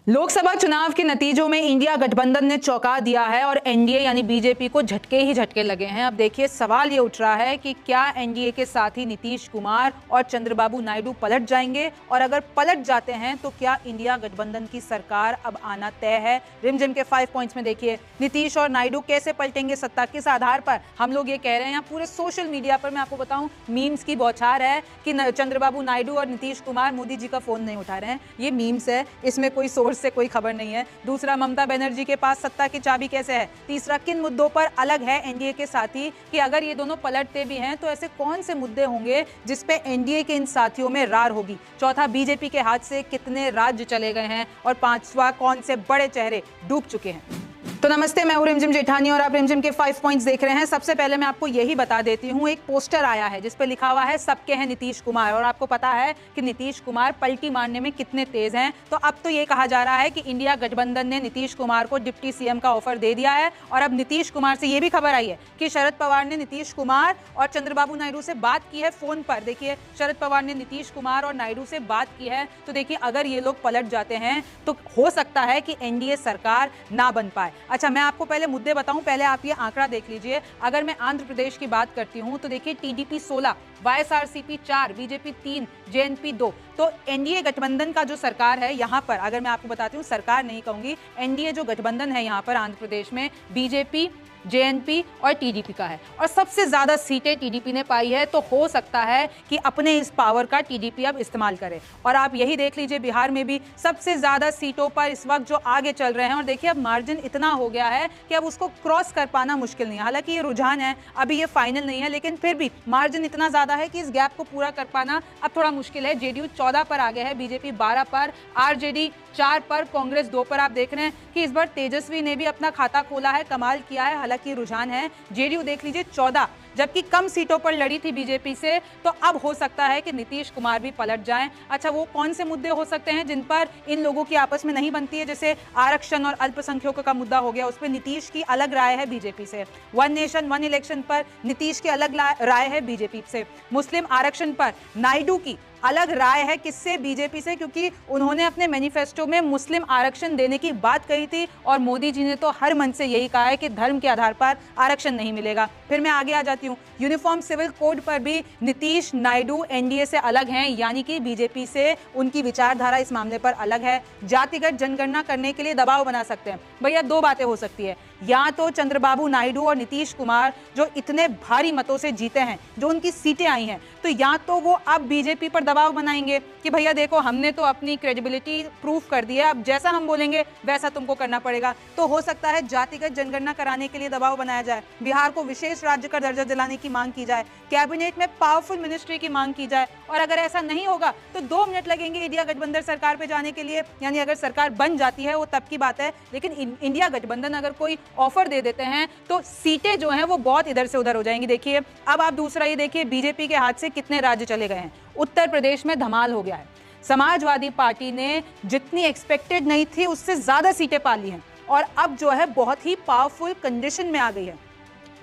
लोकसभा चुनाव के नतीजों में इंडिया गठबंधन ने चौंका दिया है और एनडीए यानी बीजेपी को झटके ही झटके लगे हैं। अब देखिए, सवाल ये उठ रहा है कि क्या एनडीए के साथी नीतीश कुमार और चंद्रबाबू नायडू पलट जाएंगे, और अगर पलट जाते हैं तो क्या इंडिया गठबंधन की सरकार अब आना तय है। रिमझिम के 5 पॉइंट्स में देखिए, नीतीश और नायडू कैसे पलटेंगे सत्ता, किस आधार पर हम लोग ये कह रहे हैं। यहाँ पूरे सोशल मीडिया पर मैं आपको बताऊं, मीम्स की बौछार है कि चंद्रबाबू नायडू और नीतीश कुमार मोदी जी का फोन नहीं उठा रहे हैं। ये मीम्स है, इसमें कोई सोर्स से कोई खबर नहीं है। दूसरा, ममता बनर्जी के पास सत्ता की चाबी कैसे है। तीसरा, किन मुद्दों पर अलग है एनडीए के साथी, कि अगर ये दोनों पलटते भी हैं तो ऐसे कौन से मुद्दे होंगे जिस पे एनडीए के इन साथियों में रार होगी। चौथा, बीजेपी के हाथ से कितने राज्य चले गए हैं। और पांचवा, कौन से बड़े चेहरे डूब चुके हैं। तो नमस्ते, मैं हूं रिमझिम जेठानी और आप रिमझिम के 5 पॉइंट्स देख रहे हैं। सबसे पहले मैं आपको यही बता देती हूं, एक पोस्टर आया है जिस पे लिखा हुआ है सबके हैं नीतीश कुमार, और आपको पता है कि नीतीश कुमार पलटी मारने में कितने तेज हैं। तो अब तो ये कहा जा रहा है कि इंडिया गठबंधन ने नीतीश कुमार को डिप्टी सीएम का ऑफर दे दिया है। और अब नीतीश कुमार से ये भी खबर आई है कि शरद पवार ने नीतीश कुमार और चंद्रबाबू नायडू से बात की है फोन पर। देखिए, शरद पवार ने नीतीश कुमार और नायडू से बात की है। तो देखिए, अगर ये लोग पलट जाते हैं तो हो सकता है कि एनडीए सरकार ना बन पाए। अच्छा, मैं आपको पहले मुद्दे बताऊं, पहले आप ये आंकड़ा देख लीजिए। अगर मैं आंध्र प्रदेश की बात करती हूं तो देखिए, टीडीपी 16, वाईएसआरसीपी 4, बीजेपी 3, जेएनपी 2। तो एनडीए गठबंधन का जो सरकार है यहाँ पर, अगर मैं आपको बताती हूँ, सरकार नहीं कहूंगी, एनडीए जो गठबंधन है यहाँ पर आंध्र प्रदेश में, बीजेपी, जेएनपी और टीडीपी का है। और सबसे ज्यादा सीटें टीडीपी ने पाई है। तो हो सकता है कि अपने इस पावर का टीडीपी अब इस्तेमाल करे। और आप यही देख लीजिए, बिहार में भी सबसे ज्यादा सीटों पर इस वक्त जो आगे चल रहे हैं। और देखिए, अब मार्जिन इतना हो गया है कि अब उसको क्रॉस कर पाना मुश्किल नहीं है। हालांकि ये रुझान है, अभी ये फाइनल नहीं है, लेकिन फिर भी मार्जिन इतना ज्यादा है कि इस गैप को पूरा कर पाना अब थोड़ा मुश्किल है। जेडीयू 14 पर आगे है, बीजेपी 12 पर, आरजेडी 4 पर, कांग्रेस 2 पर। आप देख रहे हैं कि इस बार तेजस्वी ने भी अपना खाता खोला है, कमाल किया है। हालांकि रुझान है, जेडीयू देख लीजिए 14, जबकि कम सीटों पर लड़ी थी बीजेपी से। तो अब हो सकता है कि नीतीश कुमार भी पलट जाएं। अच्छा, वो कौन से मुद्दे हो सकते हैं जिन पर इन लोगों की आपस में नहीं बनती है। जैसे आरक्षण और अल्पसंख्यकों का मुद्दा हो गया, उस पर नीतीश की अलग राय है बीजेपी से। वन नेशन वन इलेक्शन पर नीतीश की अलग राय है बीजेपी से। मुस्लिम आरक्षण पर नायडू की अलग राय है, किससे, बीजेपी से, क्योंकि उन्होंने अपने मैनिफेस्टो में मुस्लिम आरक्षण देने की बात कही थी और मोदी जी ने तो हर मन से यही कहा है कि धर्म के आधार पर आरक्षण नहीं मिलेगा। फिर मैं आगे आ जाती हूँ, यूनिफॉर्म सिविल कोड पर भी नीतीश नायडू एनडीए से अलग हैं, यानी कि बीजेपी से उनकी विचारधारा इस मामले पर अलग है। जातिगत जनगणना करने के लिए दबाव बना सकते हैं। भैया, दो बातें हो सकती है, या तो चंद्रबाबू नायडू और नीतीश कुमार जो इतने भारी मतों से जीते हैं, जो उनकी सीटें आई हैं, तो या तो वो अब बीजेपी पर दबाव बनाएंगे कि भैया देखो, हमने तो अपनी क्रेडिबिलिटी प्रूफ कर दी है, अब जैसा हम बोलेंगे वैसा तुमको करना पड़ेगा। तो हो सकता है जातिगत जनगणना कराने के लिए दबाव बनाया जाए, बिहार को विशेष राज्य का दर्जा दिलाने की मांग की जाए, कैबिनेट में पावरफुल मिनिस्ट्री की मांग की जाए। और अगर ऐसा नहीं होगा तो 2 मिनट लगेंगे इंडिया गठबंधन सरकार पे जाने के लिए, यानी अगर सरकार बन जाती है वो तब की बात है। लेकिन इंडिया गठबंधन अगर कोई ऑफर दे देते हैं तो सीटें जो हैं वो बहुत इधर से उधर हो जाएंगी। देखिए, अब आप दूसरा ये देखिए, बीजेपी के हाथ से कितने राज्य चले गए हैं। उत्तर प्रदेश में धमाल हो गया है, समाजवादी पार्टी ने जितनी एक्सपेक्टेड नहीं थी उससे ज्यादा सीटें पा ली हैं और अब जो है बहुत ही पावरफुल कंडीशन में आ गई है।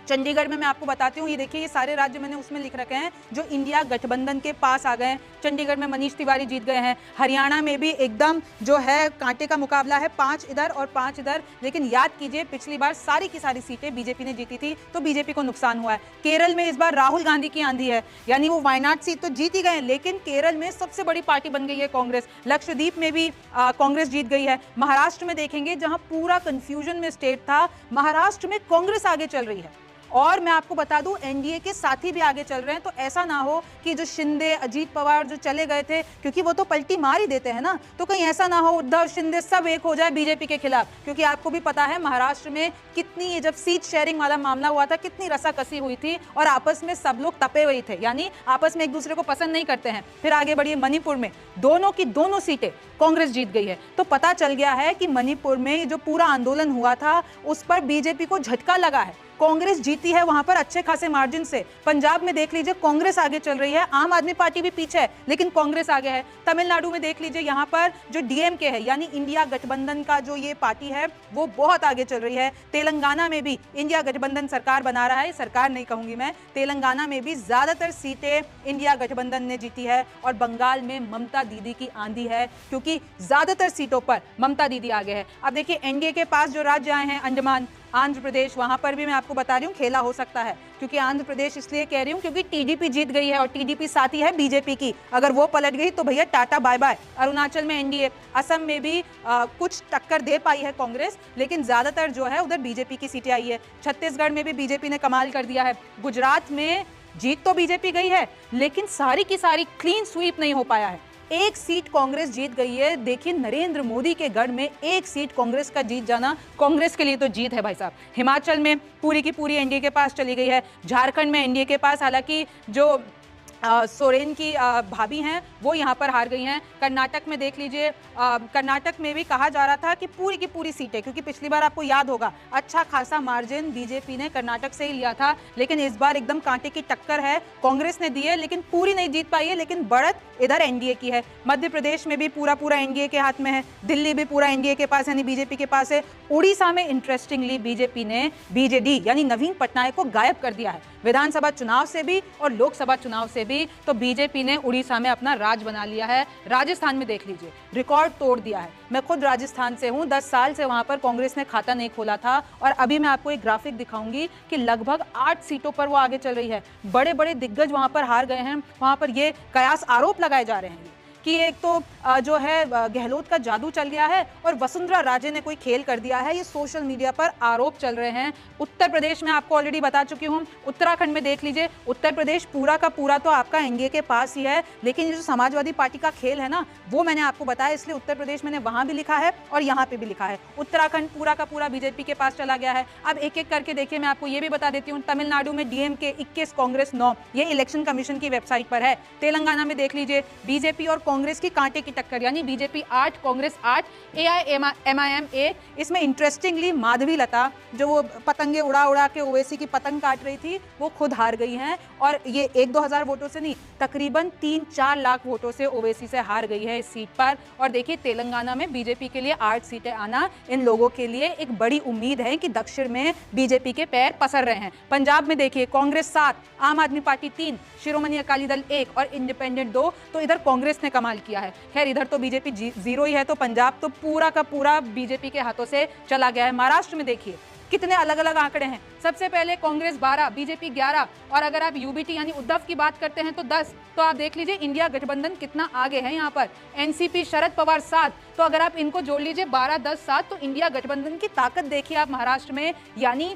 चंडीगढ़ में मैं आपको बताती हूँ, ये देखिए, ये सारे राज्य मैंने उसमें लिख रखे हैं जो इंडिया गठबंधन के पास आ गए हैं। चंडीगढ़ में मनीष तिवारी जीत गए हैं। हरियाणा में भी एकदम जो है कांटे का मुकाबला है, 5 इधर और 5 इधर। लेकिन याद कीजिए, पिछली बार सारी की सारी सीटें बीजेपी ने जीती थी, तो बीजेपी को नुकसान हुआ है। केरल में इस बार राहुल गांधी की आंधी है, यानी वो वायनाड सीट तो जीत ही गए, लेकिन केरल में सबसे बड़ी पार्टी बन गई है कांग्रेस। लक्षद्वीप में भी कांग्रेस जीत गई है। महाराष्ट्र में देखेंगे, जहां पूरा कंफ्यूजन में स्टेट था, महाराष्ट्र में कांग्रेस आगे चल रही है। और मैं आपको बता दूं, एनडीए के साथी भी आगे चल रहे हैं। तो ऐसा ना हो कि जो शिंदे, अजीत पवार जो चले गए थे, क्योंकि वो तो पलटी मार ही देते हैं ना, तो कहीं ऐसा ना हो उद्धव, शिंदे सब एक हो जाए बीजेपी के खिलाफ। क्योंकि आपको भी पता है महाराष्ट्र में कितनी, ये जब सीट शेयरिंग वाला मामला हुआ था, कितनी रसाकसी हुई थी और आपस में सब लोग तपे हुए थे, यानी आपस में एक दूसरे को पसंद नहीं करते हैं। फिर आगे बढ़िए, मणिपुर में दोनों की दोनों सीटें कांग्रेस जीत गई है। तो पता चल गया है कि मणिपुर में जो पूरा आंदोलन हुआ था उस पर बीजेपी को झटका लगा है। कांग्रेस जीती है वहां पर अच्छे खासे मार्जिन से। पंजाब में देख लीजिए कांग्रेस आगे चल रही है, आम आदमी पार्टी भी पीछे है लेकिन कांग्रेस आगे है। तमिलनाडु में देख लीजिए यहाँ पर जो डीएमके है यानी इंडिया गठबंधन का जो ये पार्टी है वो बहुत आगे चल रही है। तेलंगाना में भी इंडिया गठबंधन सरकार बना रहा है, सरकार नहीं कहूंगी मैं, तेलंगाना में भी ज्यादातर सीटें इंडिया गठबंधन ने जीती है। और बंगाल में ममता दीदी की आंधी है क्योंकि ज्यादातर सीटों पर ममता दीदी आगे है। अब देखिए एनडीए के पास जो राज्य आए हैं अंडमान, आंध्र प्रदेश, वहां पर भी मैं आपको बता रही हूँ खेला हो सकता है, क्योंकि आंध्र प्रदेश इसलिए कह रही हूँ क्योंकि टीडीपी जीत गई है और टीडीपी साथी है बीजेपी की, अगर वो पलट गई तो भैया टाटा बाय बाय। अरुणाचल में एनडीए, असम में भी कुछ टक्कर दे पाई है कांग्रेस, लेकिन ज्यादातर जो है उधर बीजेपी की सीटें आई है। छत्तीसगढ़ में भी बीजेपी ने कमाल कर दिया है। गुजरात में जीत तो बीजेपी गई है लेकिन सारी की सारी क्लीन स्वीप नहीं हो पाया है, एक सीट कांग्रेस जीत गई है। देखिए नरेंद्र मोदी के गढ़ में एक सीट कांग्रेस का जीत जाना कांग्रेस के लिए तो जीत है भाई साहब। हिमाचल में पूरी की पूरी एनडीए के पास चली गई है। झारखंड में एनडीए के पास, हालांकि जो सोरेन की भाभी हैं वो यहाँ पर हार गई हैं। कर्नाटक में देख लीजिए, कर्नाटक में भी कहा जा रहा था कि पूरी की पूरी सीटें, क्योंकि पिछली बार आपको याद होगा अच्छा खासा मार्जिन बीजेपी ने कर्नाटक से ही लिया था, लेकिन इस बार एकदम कांटे की टक्कर है, कांग्रेस ने दी है लेकिन पूरी नहीं जीत पाई है, लेकिन बढ़त इधर एनडीए की है। मध्य प्रदेश में भी पूरा पूरा एनडीए के हाथ में है, दिल्ली भी पूरा एनडीए के पास यानी बीजेपी के पास है। उड़ीसा में इंटरेस्टिंगली बीजेपी ने बीजेडी यानी नवीन पटनायक को गायब कर दिया है, विधानसभा चुनाव से भी और लोकसभा चुनाव से भी, तो बीजेपी ने उड़ीसा में अपना राज बना लिया है। राजस्थान में देख लीजिए रिकॉर्ड तोड़ दिया है, मैं खुद राजस्थान से हूं, 10 साल से वहां पर कांग्रेस ने खाता नहीं खोला था और अभी मैं आपको एक ग्राफिक दिखाऊंगी कि लगभग 8 सीटों पर वो आगे चल रही है। बड़े बड़े दिग्गज वहां पर हार गए हैं, वहां पर ये कयास आरोप लगाए जा रहे हैं कि एक तो जो है गहलोत का जादू चल गया है और वसुंधरा राजे ने कोई खेल कर दिया है, ये सोशल मीडिया पर आरोप चल रहे हैं। उत्तर प्रदेश में आपको ऑलरेडी बता चुकी हूँ, उत्तराखंड में देख लीजिए, उत्तर प्रदेश पूरा का पूरा तो आपका एनडीए के पास ही है, लेकिन ये जो समाजवादी पार्टी का खेल है ना वो मैंने आपको बताया, इसलिए उत्तर प्रदेश मैंने वहां भी लिखा है और यहाँ पे भी लिखा है। उत्तराखंड पूरा का पूरा बीजेपी के पास चला गया है। अब एक एक करके देखिए, मैं आपको ये भी बता देती हूँ, तमिलनाडु में डीएमके 21, कांग्रेस 9, ये इलेक्शन कमीशन की वेबसाइट पर है। तेलंगाना में देख लीजिए बीजेपी और कांग्रेस की कांटे की टक्कर, यानी बीजेपी 8, कांग्रेस 8, एआईएमआईएम 1। इसमें इंटरेस्टिंगली माधवी लता जो वो पतंगे उड़ा उड़ा के ओवैसी की पतंग काट रही थी वो खुद हार गई हैं, और ये 1-2 हज़ार वोटों से नहीं, तकरीबन 3-4 लाख वोटों से ओवैसी से हार गई है इस सीट पर। और देखिए तेलंगाना में बीजेपी के लिए 8 सीटें आना इन लोगों के लिए एक बड़ी उम्मीद है कि दक्षिण में बीजेपी के पैर पसर रहे हैं। पंजाब में देखिए कांग्रेस 7, आम आदमी पार्टी 3, शिरोमणि अकाली दल 1 और इंडिपेंडेंट 2, तो इधर कांग्रेस ने कमाल किया है। खैर इधर तो बीजेपी 0 ही है, तो पंजाब तो पूरा का पूरा बीजेपी के हाथों से चला गया है। महाराष्ट्र में देखिए कितने अलग अलग आंकड़े हैं, सबसे पहले कांग्रेस 12, बीजेपी 11, और अगर आप यूबीटी यानी उद्धव की बात करते हैं तो 10। तो आप देख लीजिए इंडिया गठबंधन कितना आगे है यहाँ पर। एनसीपी शरद पवार 7, तो अगर आप इनको जोड़ लीजिए 12, 10, 7, तो इंडिया गठबंधन की ताकत देखिए आप महाराष्ट्र में। यानी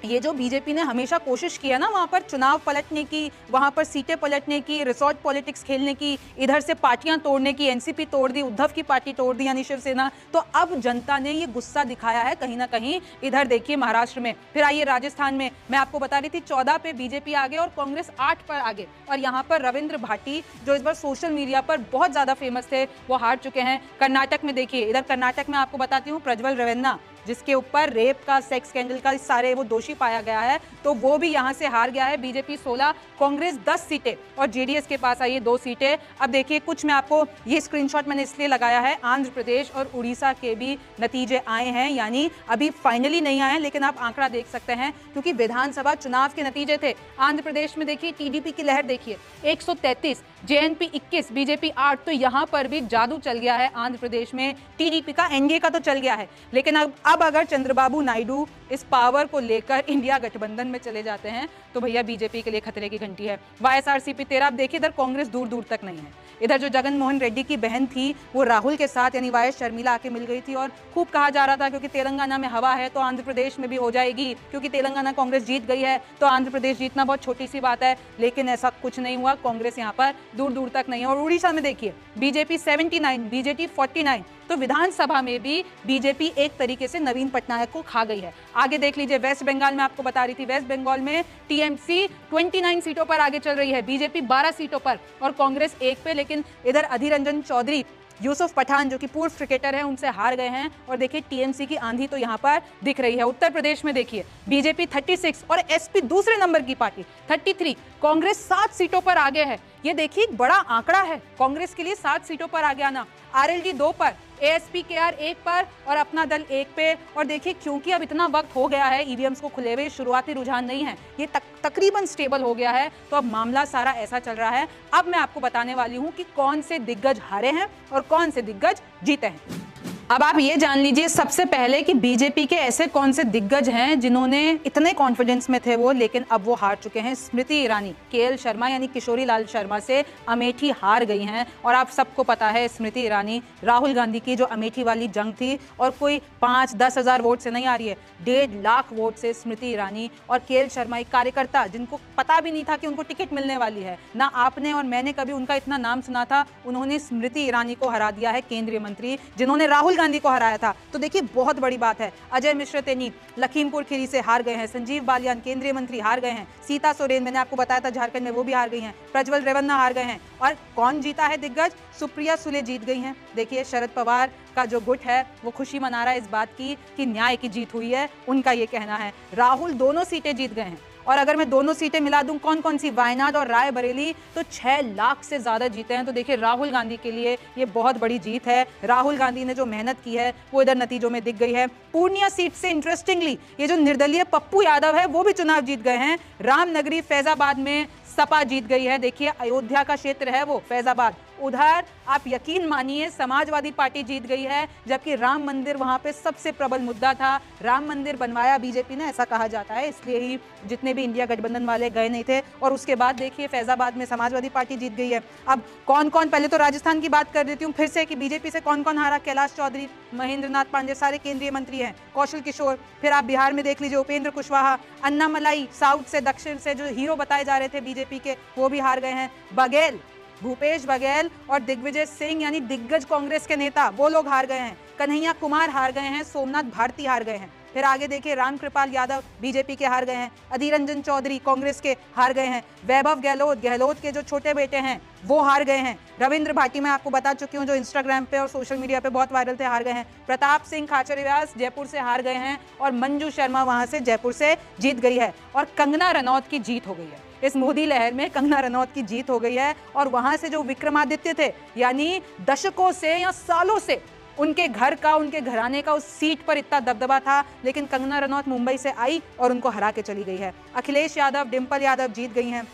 ये जो बीजेपी ने हमेशा कोशिश किया ना वहाँ पर चुनाव पलटने की, वहाँ पर सीटें पलटने की, रिसोर्ट पॉलिटिक्स खेलने की, इधर से पार्टियां तोड़ने की, एनसीपी तोड़ दी, उद्धव की पार्टी तोड़ दी यानी शिवसेना, तो अब जनता ने ये गुस्सा दिखाया है कहीं ना कहीं। इधर देखिए महाराष्ट्र में। फिर आइए राजस्थान में, मैं आपको बता रही थी 14 पे बीजेपी आगे और कांग्रेस 8 पर आगे, और यहाँ पर रविंद्र भाटी जो इस बार सोशल मीडिया पर बहुत ज्यादा फेमस थे वो हार चुके हैं। कर्नाटक में देखिए, इधर कर्नाटक में आपको बताती हूँ प्रज्वल रेवन्ना जिसके ऊपर रेप का, सेक्स स्कैंडल का सारे वो दोषी पाया गया है, तो वो भी यहाँ से हार गया है। बीजेपी 16, कांग्रेस 10 सीटें और जेडीएस के पास आई है 2 सीटें। अब देखिए कुछ मैं आपको ये स्क्रीनशॉट मैंने इसलिए लगाया है, आंध्र प्रदेश और उड़ीसा के भी नतीजे आए हैं, यानी अभी फाइनली नहीं आए हैं लेकिन आप आंकड़ा देख सकते हैं क्योंकि विधानसभा चुनाव के नतीजे थे। आंध्र प्रदेश में देखिए टीडीपी की लहर देखिए 133, जेएनपी 21, बीजेपी 8, तो यहाँ पर भी जादू चल गया है आंध्र प्रदेश में। टीडीपी का, एनडीए का तो चल गया है, लेकिन अब अगर चंद्रबाबू नायडू इस पावर को लेकर इंडिया गठबंधन में चले जाते हैं तो भैया बीजेपी के लिए खतरे की घंटी है। वाईएसआरसीपी 13, आप देखिए इधर कांग्रेस दूर दूर तक नहीं है। इधर जो जगन मोहन रेड्डी की बहन थी वो राहुल के साथ यानी वाईएस शर्मिला आके मिल गई थी और खूब कहा जा रहा था क्योंकि तेलंगाना में हवा है तो आंध्र प्रदेश में भी हो जाएगी, क्योंकि तेलंगाना कांग्रेस जीत गई है तो आंध्र प्रदेश जीतना बहुत छोटी सी बात है, लेकिन ऐसा कुछ नहीं हुआ। कांग्रेस यहाँ पर दूर दूर तक नहीं है। और उड़ीसा में देखिए बीजेपी 79, बीजेपी 49, तो विधानसभा में भी बीजेपी एक तरीके से नवीन पटनायक को खा गई है। आगे देख लीजिए वेस्ट बंगाल में, आपको बता रही थी वेस्ट बंगाल में टीएमसी 29 सीटों पर आगे चल रही है, बीजेपी 12 सीटों पर और कांग्रेस 1 पे, लेकिन इधर अधीर रंजन चौधरी यूसुफ पठान जो कि पूर्व क्रिकेटर हैं, उनसे हार गए हैं। और देखिए टीएमसी की आंधी तो यहाँ पर दिख रही है। उत्तर प्रदेश में देखिए बीजेपी 36 और एसपी दूसरे नंबर की पार्टी 33, कांग्रेस 7 सीटों पर आगे है। ये देखिए एक बड़ा आंकड़ा है कांग्रेस के लिए, 7 सीटों पर आगे आना। आरएलडी 2 पर, एएसपी केआर 1 पर और अपना दल 1 पे। और देखिए क्योंकि अब इतना वक्त हो गया है ईवीएम्स को खुले हुए, शुरुआती रुझान नहीं है, ये तकरीबन स्टेबल हो गया है, तो अब मामला सारा ऐसा चल रहा है। अब मैं आपको बताने वाली हूं कि कौन से दिग्गज हारे हैं और कौन से दिग्गज जीते हैं। अब आप ये जान लीजिए सबसे पहले कि बीजेपी के ऐसे कौन से दिग्गज हैं जिन्होंने इतने कॉन्फिडेंस में थे वो, लेकिन अब वो हार चुके हैं। स्मृति ईरानी, केएल शर्मा यानी किशोरी लाल शर्मा से अमेठी हार गई हैं। और आप सबको पता है स्मृति ईरानी राहुल गांधी की जो अमेठी वाली जंग थी, और कोई 5-10 हज़ार वोट से नहीं आ रही है, 1.5 लाख वोट से स्मृति ईरानी और केएल शर्मा, एक कार्यकर्ता जिनको पता भी नहीं था कि उनको टिकट मिलने वाली है, ना आपने और मैंने कभी उनका इतना नाम सुना था, उन्होंने स्मृति ईरानी को हरा दिया है, केंद्रीय मंत्री जिन्होंने राहुल गांधी को हराया था। तो देखिए बहुत बड़ी बात है। अजय मिश्र तेनी लखीमपुर खीरी से हार गए हैं। संजीव बालियान केंद्रीय मंत्री हार गए हैं। सीता सोरेन मैंने आपको बताया था झारखंड में, वो भी हार गई हैं। प्रज्वल रेवन्ना हार गए हैं। और कौन जीता है दिग्गज? सुप्रिया सुले जीत गई हैं। देखिए शरद पवार का जो गुट है वो खुशी मना रहा है इस बात की कि न्याय की जीत हुई है, उनका ये कहना है। राहुल दोनों सीटें जीत गए हैं। और अगर मैं दोनों सीटें मिला दूं कौन कौन सी, वायनाड और रायबरेली, तो 6 लाख से ज्यादा जीते हैं। तो देखिए राहुल गांधी के लिए ये बहुत बड़ी जीत है। राहुल गांधी ने जो मेहनत की है वो इधर नतीजों में दिख गई है। पूर्णिया सीट से इंटरेस्टिंगली ये जो निर्दलीय पप्पू यादव है वो भी चुनाव जीत गए हैं। रामनगरी फैजाबाद में सपा जीत गई है। देखिए अयोध्या का क्षेत्र है वो फैजाबाद, उधर आप यकीन मानिए समाजवादी पार्टी जीत गई है, जबकि राम मंदिर वहां पे सबसे प्रबल मुद्दा था। राम मंदिर बनवाया बीजेपी ने, ऐसा कहा जाता है, इसलिए ही जितने भी इंडिया गठबंधन वाले गए नहीं थे। और उसके बाद देखिए फैजाबाद में समाजवादी पार्टी जीत गई है। अब कौन कौन, पहले तो राजस्थान की बात कर देती हूँ फिर से कि बीजेपी से कौन कौन हारा। कैलाश चौधरी, महेंद्र नाथ पांडे सारे केंद्रीय मंत्री हैं। कौशल किशोर, फिर आप बिहार में देख लीजिए उपेंद्र कुशवाहा, अन्ना मलाई साउथ से, दक्षिण से जो हीरो बताए जा रहे थे बीजेपी के, वो भी हार गए हैं। बघेल, भूपेश बघेल और दिग्विजय सिंह यानी दिग्गज कांग्रेस के नेता, वो लोग हार गए हैं। कन्हैया कुमार हार गए हैं। सोमनाथ भारती हार गए हैं। फिर आगे देखिए रामकृपाल यादव बीजेपी के हार गए हैं। अधीर रंजन चौधरी कांग्रेस के हार गए हैं। वैभव गहलोत के जो छोटे बेटे हैं वो हार गए हैं। रविंद्र भाटी मैं आपको बता चुकी हूँ जो इंस्टाग्राम पे और सोशल मीडिया पे बहुत वायरल थे, हार गए हैं। प्रताप सिंह खाचरियास जयपुर से हार गए हैं। और मंजू शर्मा वहां से जयपुर से जीत गई है। और कंगना रनौत की जीत हो गई है। इस मोदी लहर में कंगना रनौत की जीत हो गई है। और वहां से जो विक्रमादित्य थे यानी दशकों से या सालों से उनके घर का, उनके घराने का उस सीट पर इतना दबदबा था, लेकिन कंगना रनौत मुंबई से आई और उनको हरा के चली गई है। अखिलेश यादव, डिंपल यादव जीत गई हैं।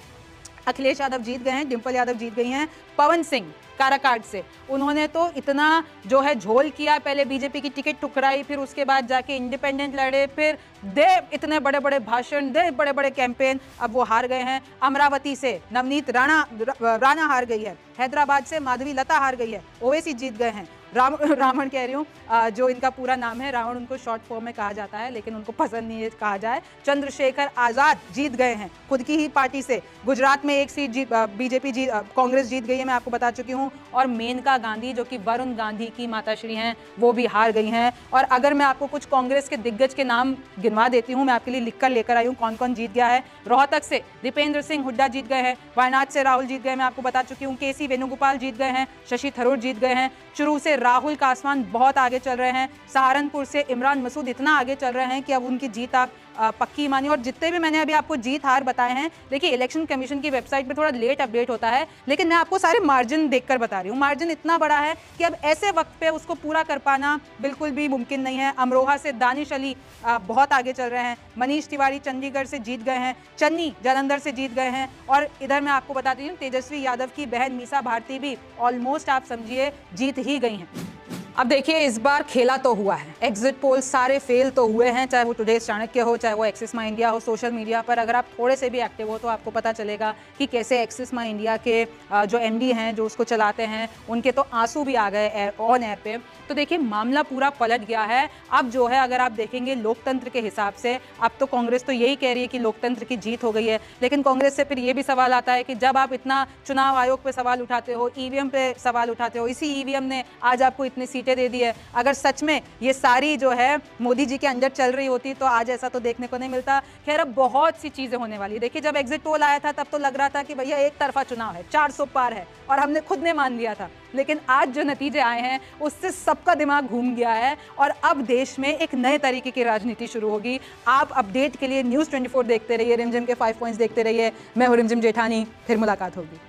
अखिलेश यादव जीत गए हैं, डिंपल यादव जीत गई हैं। पवन सिंह काराकाट से, उन्होंने तो इतना जो है झोल किया, पहले बीजेपी की टिकट टुकराई, फिर उसके बाद जाके इंडिपेंडेंट लड़े, फिर दे इतने बड़े बड़े भाषण, दे बड़े बड़े कैंपेन, अब वो हार गए हैं। अमरावती से नवनीत राणा हार गई है। हैदराबाद से माधवी लता हार गई है। ओवैसी जीत गए हैं। रावण कह रही हूँ, जो इनका पूरा नाम है रावण, उनको शॉर्ट फॉर्म में कहा जाता है, लेकिन उनको पसंद नहीं है कहा जाए। चंद्रशेखर आजाद जीत गए हैं खुद की ही पार्टी से। गुजरात में एक सीट कांग्रेस जीत गई है, मैं आपको बता चुकी हूँ। और मेनका गांधी जो कि वरुण गांधी की माताश्री हैं, वो भी हार गई हैं। और अगर मैं आपको कुछ कांग्रेस के दिग्गज के नाम गिनवा देती हूँ, मैं आपके लिए लिखकर लेकर आई हूँ कौन कौन जीत गया है। रोहतक से दीपेंद्र सिंह हुड्डा जीत गए हैं। वायनाड से राहुल जीत गए, मैं आपको बता चुकी हूँ। केसी वेणुगोपाल जीत गए हैं। शशि थरूर जीत गए हैं। चुरू से राहुल कासवान बहुत आगे चल रहे हैं। सहारनपुर से इमरान मसूद इतना आगे चल रहे हैं कि अब उनकी जीत आप पक्की मानिए। और जितने भी मैंने अभी आपको जीत हार बताए हैं, देखिए इलेक्शन कमीशन की वेबसाइट पे थोड़ा लेट अपडेट होता है, लेकिन मैं आपको सारे मार्जिन देखकर बता रही हूँ। मार्जिन इतना बड़ा है कि अब ऐसे वक्त पे उसको पूरा कर पाना बिल्कुल भी मुमकिन नहीं है। अमरोहा से दानिश अली बहुत आगे चल रहे हैं। मनीष तिवारी चंडीगढ़ से जीत गए हैं। चन्नी जालंधर से जीत गए हैं। और इधर मैं आपको बताती हूँ तेजस्वी यादव की बहन मीसा भारती भी ऑलमोस्ट आप समझिए जीत ही गई हैं। अब देखिए इस बार खेला तो हुआ है, एग्जिट पोल सारे फेल तो हुए हैं, चाहे वो टुडेज चाणक्य हो, चाहे वो एक्सिस माई इंडिया हो। सोशल मीडिया पर अगर आप थोड़े से भी एक्टिव हो तो आपको पता चलेगा कि कैसे एक्सिस माई इंडिया के जो एमडी हैं, जो उसको चलाते हैं, उनके तो आंसू भी आ गए ऑन एयर पे। तो देखिए मामला पूरा पलट गया है। अब जो है अगर आप देखेंगे लोकतंत्र के हिसाब से, अब तो कांग्रेस तो यही कह रही है कि लोकतंत्र की जीत हो गई है, लेकिन कांग्रेस से फिर ये भी सवाल आता है कि जब आप इतना चुनाव आयोग पे सवाल उठाते हो, ईवीएम पे सवाल उठाते हो, इसी ईवीएम ने आज आपको इतनी सीटें दे दी है। अगर सच में ये सारी जो है मोदी जी के अंडर चल रही होती तो आज ऐसा तो देखने को नहीं मिलता। खैर, अब बहुत सी चीजें होने वाली है। देखिए, जब एग्जिट पोल आया था तब तो लग रहा था कि भैया एक तरफा चुनाव है, 400 पार है, और हमने खुद ने मान लिया था। लेकिन आज जो नतीजे आए हैं उससे सबका दिमाग घूम गया है और अब देश में एक नए तरीके की राजनीति शुरू होगी। आप अपडेट के लिए न्यूज़ 24 देखते रहिए, रिमझिम के 5 पॉइंट्स देखते रहिए। मैं हूं रिमझिम जेठानी, फिर मुलाकात होगी।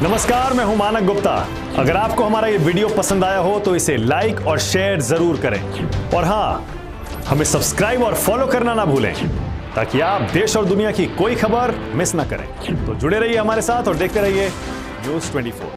नमस्कार, मैं हूं मानक गुप्ता। अगर आपको हमारा ये वीडियो पसंद आया हो तो इसे लाइक और शेयर जरूर करें, और हाँ, हमें सब्सक्राइब और फॉलो करना ना भूलें ताकि आप देश और दुनिया की कोई खबर मिस ना करें। तो जुड़े रहिए हमारे साथ और देखते रहिए न्यूज़ 24।